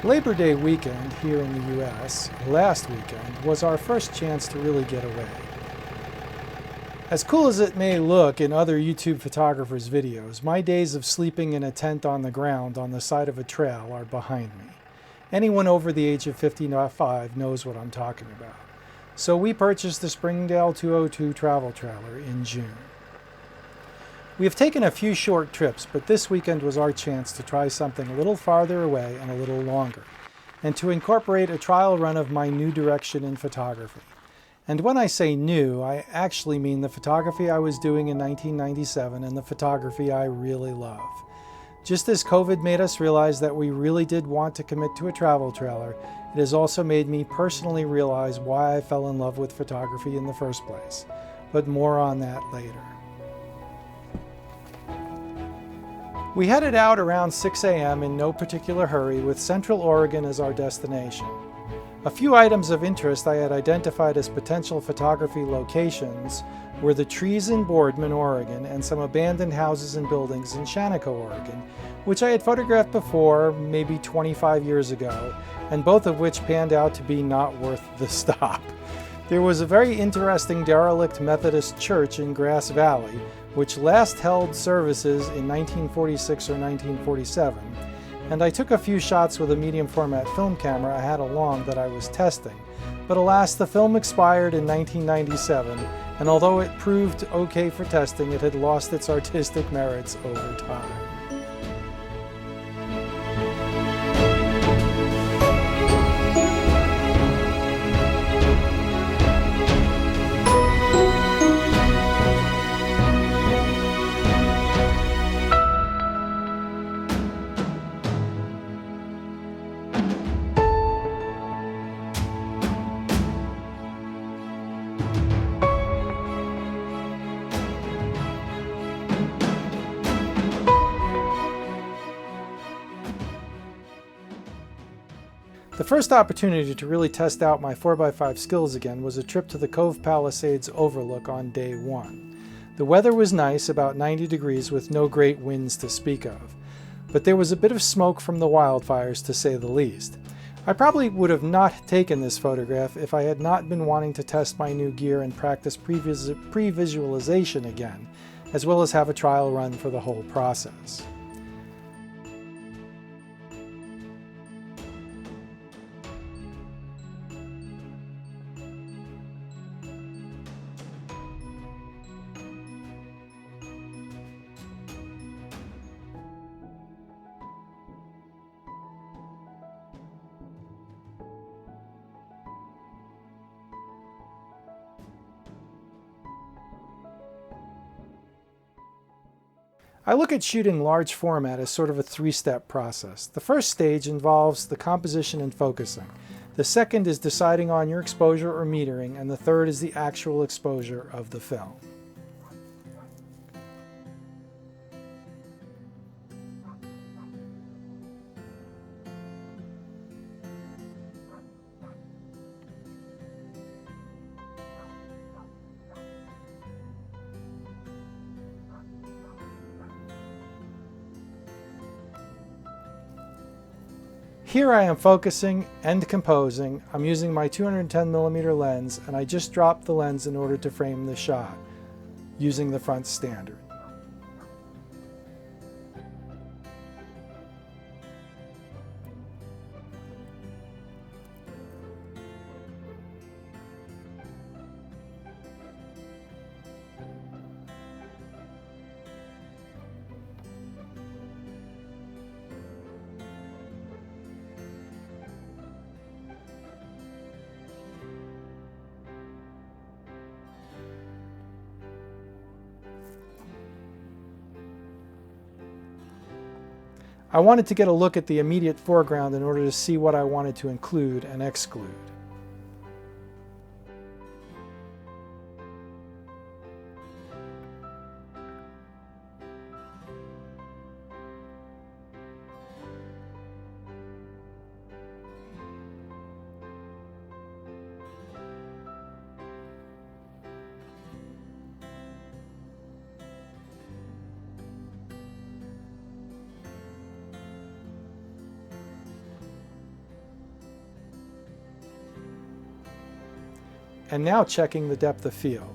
Labor Day weekend here in the US, last weekend, was our first chance to really get away. As cool as it may look in other YouTube photographers' videos, my days of sleeping in a tent on the ground on the side of a trail are behind me. Anyone over the age of 55 knows what I'm talking about. So we purchased the Springdale 202 travel trailer in June. We have taken a few short trips, but this weekend was our chance to try something a little farther away and a little longer, and to incorporate a trial run of my new direction in photography. And when I say new, I actually mean the photography I was doing in 1997 and the photography I really love. Just as COVID made us realize that we really did want to commit to a travel trailer, it has also made me personally realize why I fell in love with photography in the first place. But more on that later. We headed out around 6 a.m. in no particular hurry, with Central Oregon as our destination. A few items of interest I had identified as potential photography locations were the trees in Boardman, Oregon, and some abandoned houses and buildings in Shaniko, Oregon, which I had photographed before, maybe 25 years ago, and both of which panned out to be not worth the stop. There was a very interesting derelict Methodist church in Grass Valley, which last held services in 1946 or 1947, and I took a few shots with a medium format film camera I had along that I was testing. But alas, the film expired in 1997, and although it proved okay for testing, it had lost its artistic merits over time. The first opportunity to really test out my 4x5 skills again was a trip to the Cove Palisades overlook on day one. The weather was nice, about 90 degrees with no great winds to speak of, but there was a bit of smoke from the wildfires to say the least. I probably would have not taken this photograph if I had not been wanting to test my new gear and practice pre-visualization again, as well as have a trial run for the whole process. I look at shooting large format as sort of a three-step process. The first stage involves the composition and focusing. The second is deciding on your exposure or metering, and the third is the actual exposure of the film. Here I am focusing and composing. I'm using my 210mm lens, and I just dropped the lens in order to frame the shot, using the front standard. I wanted to get a look at the immediate foreground in order to see what I wanted to include and exclude. and now checking the depth of field.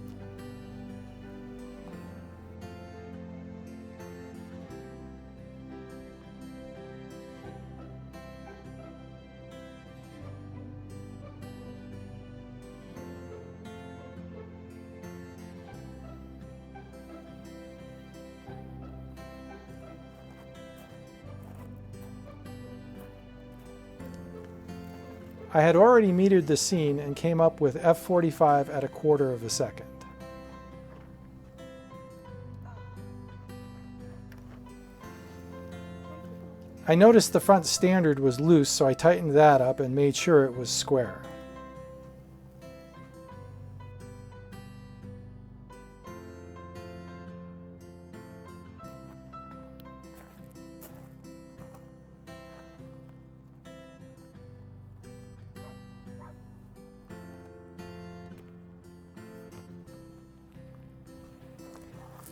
I had already metered the scene and came up with f45 at 1/4 of a second. I noticed the front standard was loose, so I tightened that up and made sure it was square.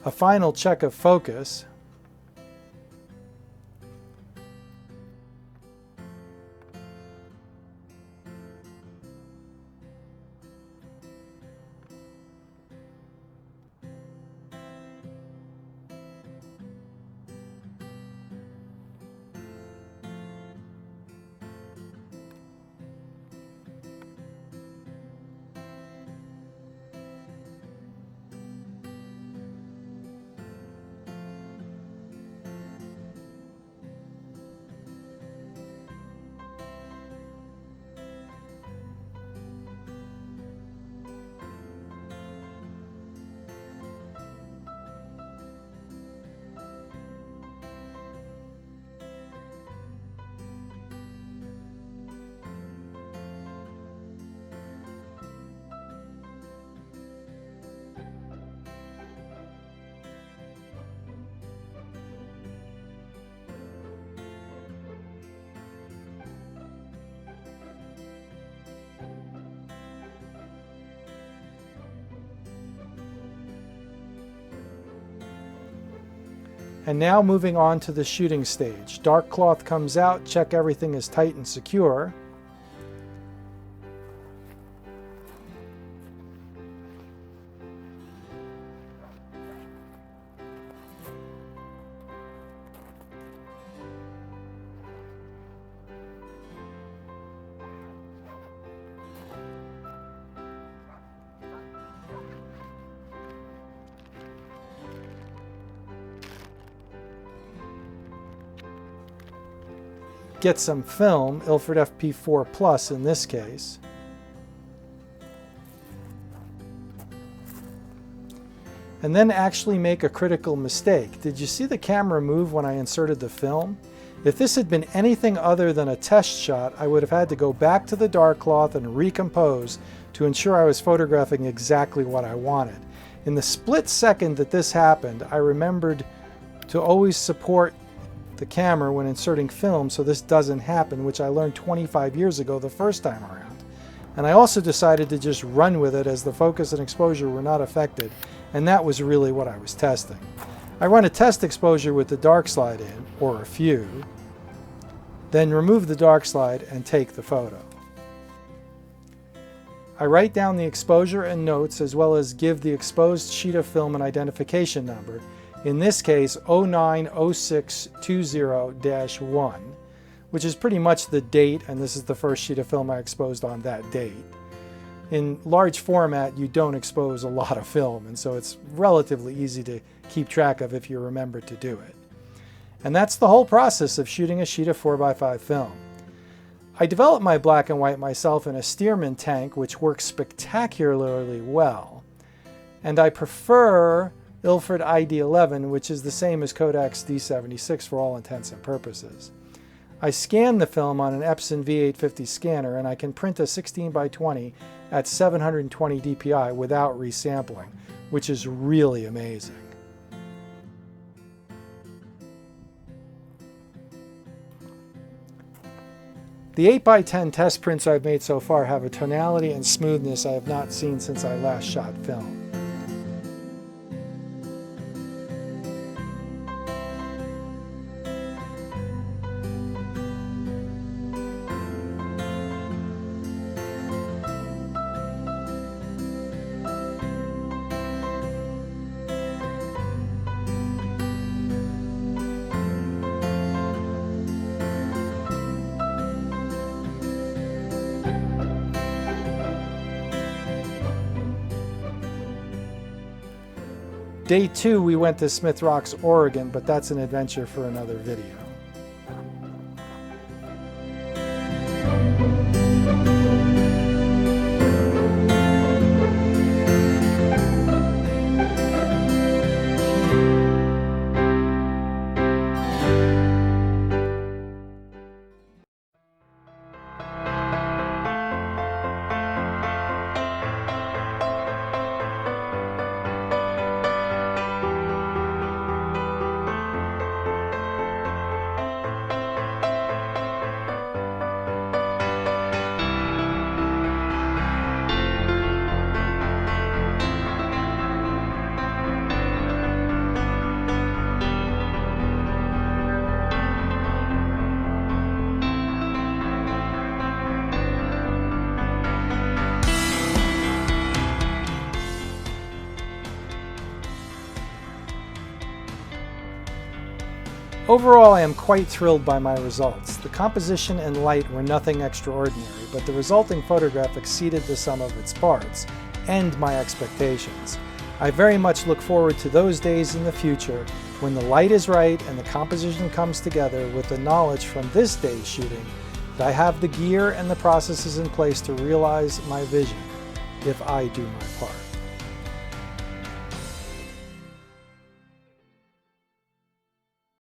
A final check of focus. And now moving on to the shooting stage. Dark cloth comes out, check everything is tight and secure. Get some film, Ilford FP4 Plus in this case. And then actually make a critical mistake. Did you see the camera move when I inserted the film? If this had been anything other than a test shot, I would have had to go back to the dark cloth and recompose to ensure I was photographing exactly what I wanted. In the split second that this happened, I remembered to always support the camera when inserting film so this doesn't happen, which I learned 25 years ago the first time around. And I also decided to just run with it as the focus and exposure were not affected, and that was really what I was testing. I run a test exposure with the dark slide in, or a few, then remove the dark slide and take the photo. I write down the exposure and notes as well as give the exposed sheet of film an identification number, in this case 090620-1, which is pretty much the date, and this is the first sheet of film I exposed on that date. In large format, you don't expose a lot of film, and so it's relatively easy to keep track of if you remember to do it. And that's the whole process of shooting a sheet of 4x5 film. I developed my black and white myself in a Stearman tank, which works spectacularly well, and I prefer Ilford ID11, which is the same as Kodak's D76 for all intents and purposes. I scan the film on an Epson V850 scanner, and I can print a 16x20 at 720 dpi without resampling, which is really amazing. The 8x10 test prints I've made so far have a tonality and smoothness I have not seen since I last shot film. Day 2, we went to Smith Rocks, Oregon, but that's an adventure for another video. Overall, I am quite thrilled by my results. The composition and light were nothing extraordinary, but the resulting photograph exceeded the sum of its parts and my expectations. I very much look forward to those days in the future when the light is right and the composition comes together with the knowledge from this day's shooting that I have the gear and the processes in place to realize my vision if I do my part.